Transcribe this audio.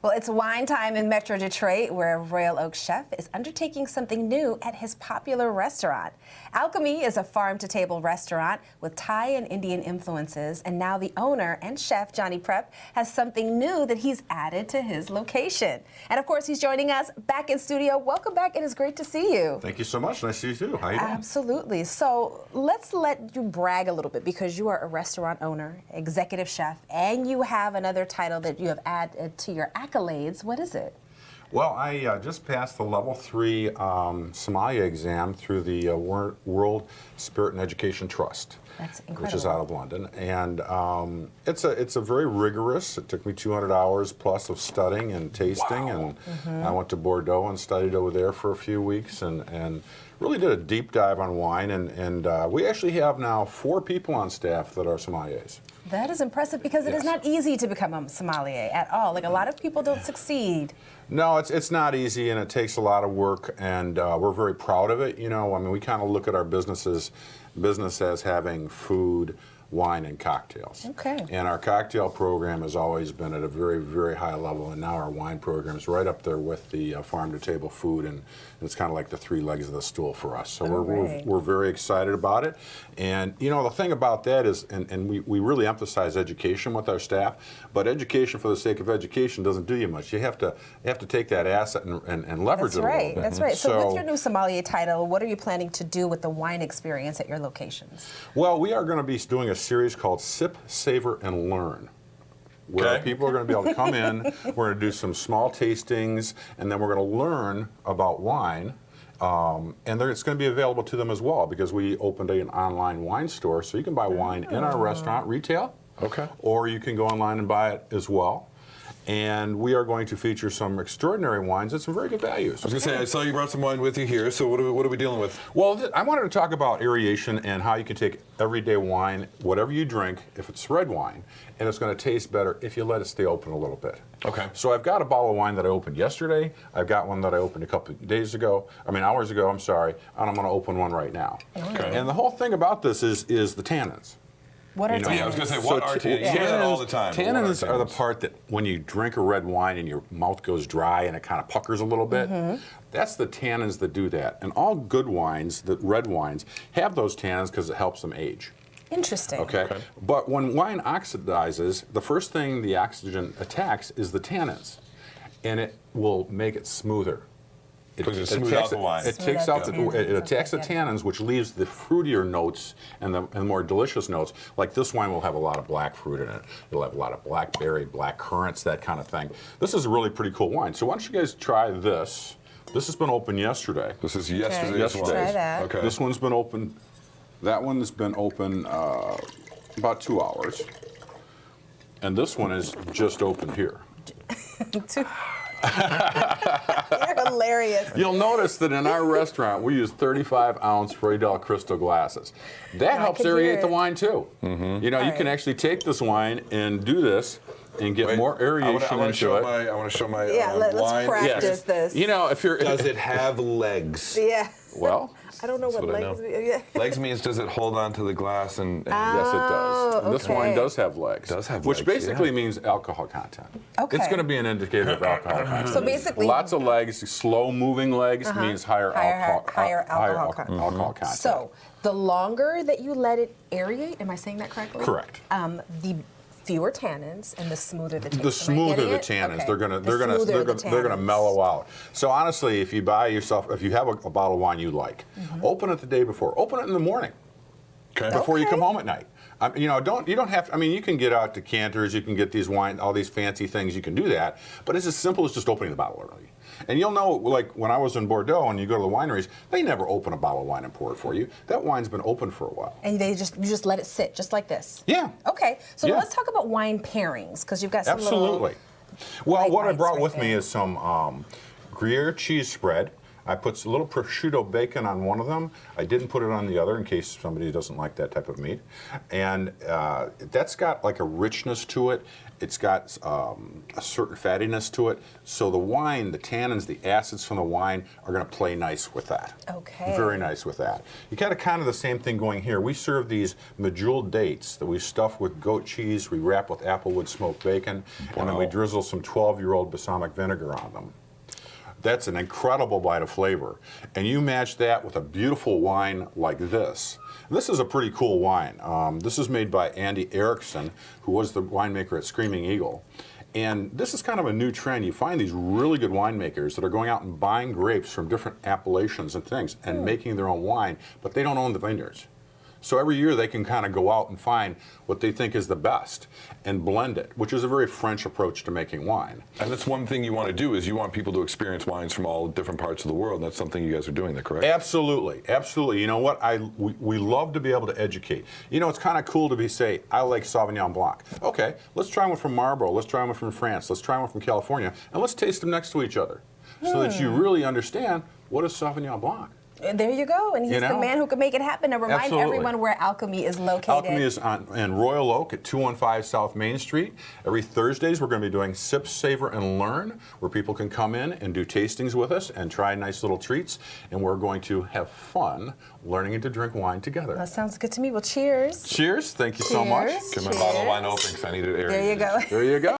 Well, it's wine time in Metro Detroit, where Royal Oak chef is undertaking something new at his popular restaurant. Alchemy is a farm-to-table restaurant with Thai and Indian influences, and now the owner and chef, Johnny Prep, has something new that he's added to his location. And of course, he's joining us back in studio. Welcome back. It is great to see you. Thank you so much. Nice to see you too. How you doing? Absolutely. So let's let you brag a little bit, because you are a restaurant owner, executive chef, and you have another title that you have added to your accolades. What is it? Well, I just passed the level 3 sommelier exam through the World Spirit and Education Trust. That's incredible. Which is out of London, and it's a very rigorous. It took me 200 hours plus of studying and tasting, Wow. and I went to Bordeaux and studied over there for a few weeks, and really did a deep dive on wine, and we actually have now 4 people on staff that are sommeliers. That is impressive, because it is not easy to become a sommelier at all. Like, a lot of people don't succeed. No, it's not easy, and it takes a lot of work, and we're very proud of it. You know, I mean, we kind of look at our business as having food, wine, and cocktails. Okay. And our cocktail program has always been at a very, very high level, and now our wine program is right up there with the farm-to-table food, and it's kind of like the 3 legs of the stool for us. So we're very excited about it. And you know, the thing about that is, and we really emphasize education with our staff, but education for the sake of education doesn't do you much. You have to take that asset and leverage it a little bit. That's right. So with your new sommelier title, what are you planning to do with the wine experience at your locations? Well, we are going to be doing a series called Sip, Savor, and Learn, where people are going to be able to come in. We're going to do some small tastings, and then we're going to learn about wine. And it's going to be available to them as well, because we opened an online wine store, so you can buy wine in our restaurant, retail, or you can go online and buy it as well. And we are going to feature some extraordinary wines at some very good values. I was going to say, I saw you brought some wine with you here, so what are we dealing with? Well, I wanted to talk about aeration and how you can take everyday wine, whatever you drink, if it's red wine, and it's going to taste better if you let it stay open a little bit. Okay. So I've got a bottle of wine that I opened yesterday. I've got one that I opened a couple of hours ago, I'm sorry, and I'm going to open one right now. Okay. And the whole thing about this is the tannins. What are tannins? Yeah, I was going to say, what are tannins? You hear that all the time. Tannins are the part that when you drink a red wine and your mouth goes dry and it kind of puckers a little bit, that's the tannins that do that. And all good wines, the red wines, have those tannins because it helps them age. Interesting. Okay. But when wine oxidizes, the first thing the oxygen attacks is the tannins, and it will make it smoother. It smooths out the wine. It attacks the tannins, which leaves the fruitier notes and the more delicious notes. Like this wine will have a lot of black fruit in it. It'll have a lot of blackberry, black currants, that kind of thing. This is a really pretty cool wine. So why don't you guys try this? This has been opened yesterday. This is yesterday's wine. Try that. Okay. This one's been open. That one has been open about 2 hours. And this one is just opened here. You're hilarious. You'll notice that in our restaurant, we use 35-ounce Roydel crystal glasses. That helps aerate the wine, too. You know, you can actually take this wine and do this and get more aeration into it. I want to show my let's wine. practice this. You know, if you're... Does it have legs? Yeah. Well... I don't know what legs mean. Yeah. Legs means does it hold on to the glass and Yes, it does. And this wine does have legs. Does have which legs, basically means alcohol content. Okay. It's going to be an indicator of alcohol content. So basically, lots of legs, slow-moving legs means higher alcohol content. So the longer that you let it aerate, am I saying that correctly? Correct. The fewer tannins and the smoother the taste. The smoother the tannins, Okay. they're gonna mellow out. So honestly, if you have a bottle of wine you like, open it the day before. Open it in the morning, before you come home at night. You know, you don't have to, I mean, you can get out decanters, you can get these all these fancy things, you can do that, but it's as simple as just opening the bottle early. And you'll know, like when I was in Bordeaux and you go to the wineries, they never open a bottle of wine and pour it for you. That wine's been open for a while. And you just let it sit, just like this? Yeah. Okay, so let's talk about wine pairings, because you've got some Absolutely. Well, what I brought with me there. is some Gruyere cheese spread. I put a little prosciutto bacon on one of them. I didn't put it on the other in case somebody doesn't like that type of meat. And that's got like a richness to it. It's got a certain fattiness to it. So the wine, the tannins, the acids from the wine are going to play nice with that. Okay. Very nice with that. You got kind of the same thing going here. We serve these medjool dates that we stuff with goat cheese. We wrap with applewood smoked bacon, and then we drizzle some 12-year-old balsamic vinegar on them. That's an incredible bite of flavor. And you match that with a beautiful wine like this. This is a pretty cool wine. This is made by Andy Erickson, who was the winemaker at Screaming Eagle. And this is kind of a new trend. You find these really good winemakers that are going out and buying grapes from different appellations and things and making their own wine, but they don't own the vineyards. So every year they can kind of go out and find what they think is the best and blend it, which is a very French approach to making wine. And that's one thing you want to do is you want people to experience wines from all different parts of the world. And that's something you guys are doing, correct? Absolutely, absolutely. You know what? We love to be able to educate. You know, it's kind of cool to say, I like Sauvignon Blanc. Okay, let's try one from Marlborough. Let's try one from France. Let's try one from California, and let's taste them next to each other, so that you really understand what is Sauvignon Blanc. There you go, and he's the man who can make it happen. And remind everyone where Alchemy is located. Alchemy is in Royal Oak at 215 South Main Street. Every Thursdays we're going to be doing Sip, Savor, and Learn, where people can come in and do tastings with us and try nice little treats. And we're going to have fun learning to drink wine together. That sounds good to me. Well, cheers. Cheers. Thank you so much. Get my bottle of wine open because I need it aerated. There you go. There you go.